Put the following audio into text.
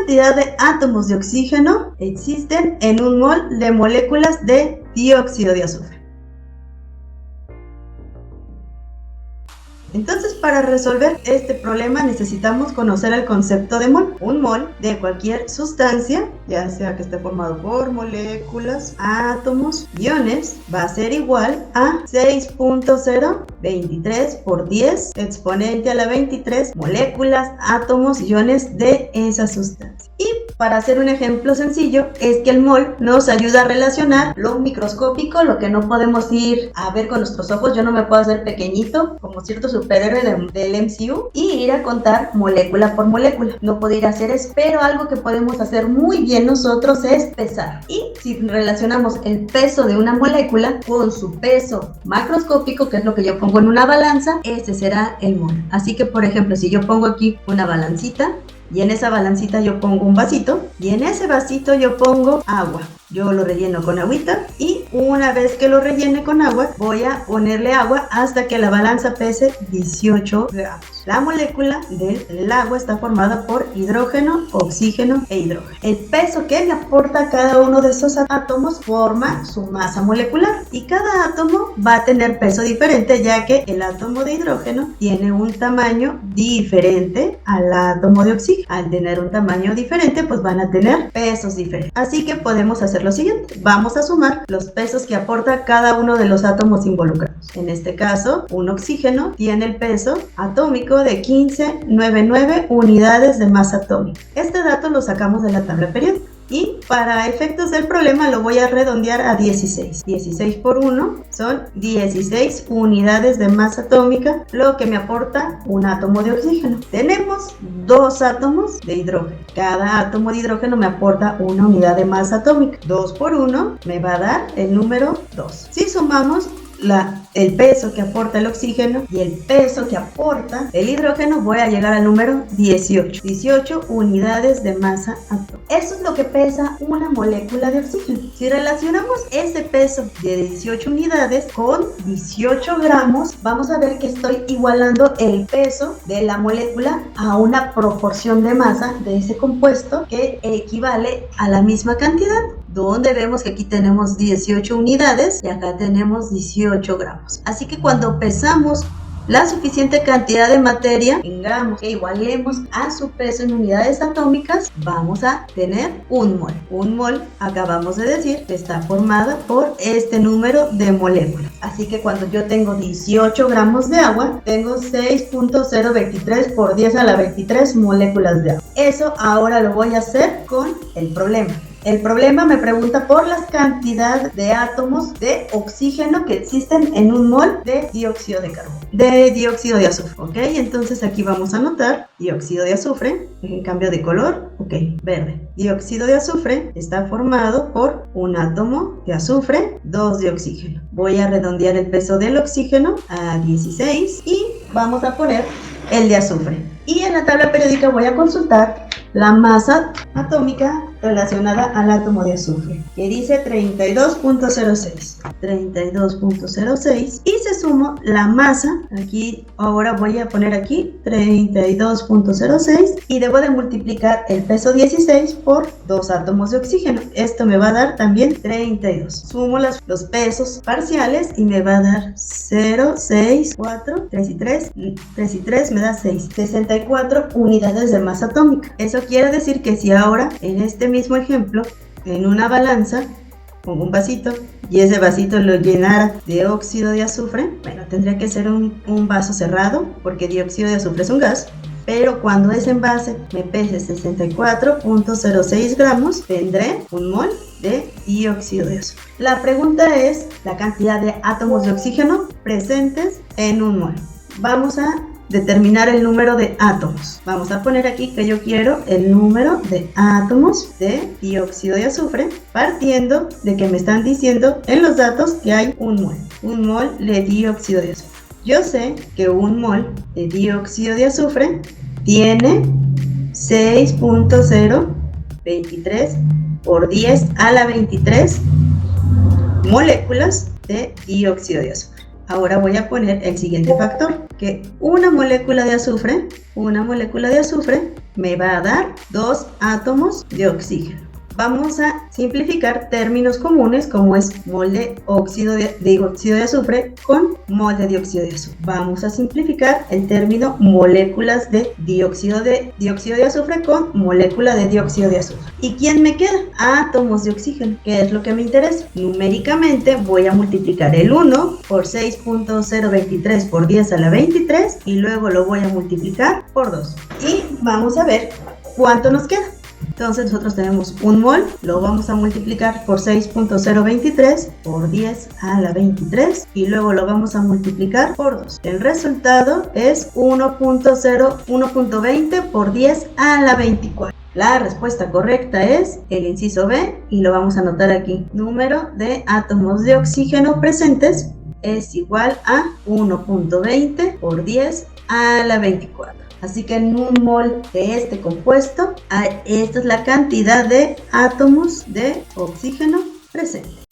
cantidad de átomos de oxígeno existen en un mol de moléculas de dióxido de azufre? Entonces, para resolver este problema necesitamos conocer el concepto de mol. Un mol de cualquier sustancia, ya sea que esté formado por moléculas, átomos, iones, va a ser igual a 6.023 por 10 exponente a la 23 moléculas, átomos, iones de esa sustancia. Y para hacer un ejemplo sencillo, es que el mol nos ayuda a relacionar lo microscópico, lo que no podemos ir a ver con nuestros ojos. Yo no me puedo hacer pequeñito como cierto superhéroe del MCU y ir a contar molécula por molécula. No puedo ir a hacer eso, pero algo que podemos hacer muy bien nosotros es pesar. Y si relacionamos el peso de una molécula con su peso macroscópico, que es lo que yo pongo en una balanza, ese será el mol. Así que, por ejemplo, si yo pongo aquí una balancita, y en esa balancita yo pongo un vasito, y en ese vasito yo pongo agua. Yo lo relleno con agüita, y una vez que lo rellene con agua, voy a ponerle agua hasta que la balanza pese 18 gramos. La molécula del agua está formada por hidrógeno, oxígeno e hidrógeno. El peso que le aporta cada uno de esos átomos forma su masa molecular, y cada átomo va a tener peso diferente, ya que el átomo de hidrógeno tiene un tamaño diferente al átomo de oxígeno. Al tener un tamaño diferente, pues van a tener pesos diferentes. Así que podemos hacer lo siguiente: vamos a sumar los pesos que aporta cada uno de los átomos involucrados. En este caso, un oxígeno tiene el peso atómico de 15,99 unidades de masa atómica. Este dato lo sacamos de la tabla periódica. Y para efectos del problema lo voy a redondear a 16. 16 por 1 son 16 unidades de masa atómica, lo que me aporta un átomo de oxígeno. Tenemos dos átomos de hidrógeno. Cada átomo de hidrógeno me aporta una unidad de masa atómica. 2 por 1 me va a dar el número 2. Si sumamos el peso que aporta el oxígeno y el peso que aporta el hidrógeno, voy a llegar al número 18. 18 unidades de masa atómica. Eso es lo que pesa una molécula de oxígeno. Si relacionamos ese peso de 18 unidades con 18 gramos, vamos a ver que estoy igualando el peso de la molécula a una proporción de masa de ese compuesto que equivale a la misma cantidad, donde vemos que aquí tenemos 18 unidades y acá tenemos 18 gramos. Así que cuando pesamos la suficiente cantidad de materia en gramos que igualemos a su peso en unidades atómicas, vamos a tener un mol. Un mol, acabamos de decir, que está formada por este número de moléculas. Así que cuando yo tengo 18 gramos de agua, tengo 6.023 por 10 a la 23 moléculas de agua. Eso ahora lo voy a hacer con el problema. El problema me pregunta por las cantidades de átomos de oxígeno que existen en un mol de dióxido de carbono, de dióxido de azufre, ¿ok? Entonces aquí vamos a anotar dióxido de azufre, en cambio de color, ok, verde. Dióxido de azufre está formado por un átomo de azufre, 2 de oxígeno. Voy a redondear el peso del oxígeno a 16 y vamos a poner el de azufre. Y en la tabla periódica voy a consultar la masa atómica relacionada al átomo de azufre, que dice 32.06. 32.06 y se suma la masa. Aquí ahora voy a poner aquí 32.06 y debo de multiplicar el peso 16 por 2 átomos de oxígeno. Esto me va a dar también 32. Sumo los pesos parciales y me va a dar 0, 6, 4, 3 y 3. 3 y 3 me da 6. 64 unidades de masa atómica. Eso quiere decir que si ahora en este mismo ejemplo, en una balanza, pongo un vasito y ese vasito lo llenara de óxido de azufre, bueno, tendría que ser un vaso cerrado porque dióxido de azufre es un gas, pero cuando ese envase me pese 64.06 gramos, tendré un mol de dióxido de azufre. La pregunta es la cantidad de átomos de oxígeno presentes en un mol. Vamos a determinar el número de átomos. Vamos a poner aquí que yo quiero el número de átomos de dióxido de azufre, partiendo de que me están diciendo en los datos que hay un mol de dióxido de azufre. Yo sé que un mol de dióxido de azufre tiene 6.023 por 10 a la 23 moléculas de dióxido de azufre. Ahora voy a poner el siguiente factor, que una molécula de azufre me va a dar 2 átomos de oxígeno. Vamos a simplificar términos comunes como es mol de óxido de azufre con mol de dióxido de azufre. Vamos a simplificar el término moléculas de dióxido de azufre con molécula de dióxido de azufre. ¿Y quién me queda? Átomos de oxígeno, que es lo que me interesa. Numéricamente voy a multiplicar el 1 por 6.023 por 10 a la 23 y luego lo voy a multiplicar por 2. Y vamos a ver cuánto nos queda. Entonces nosotros tenemos un mol, lo vamos a multiplicar por 6.023 por 10 a la 23 y luego lo vamos a multiplicar por 2. El resultado es 1.20 por 10 a la 24. La respuesta correcta es el inciso B y lo vamos a anotar aquí. Número de átomos de oxígeno presentes es igual a 1.20 por 10 a la 24. Así que en un mol de este compuesto, esta es la cantidad de átomos de oxígeno presente.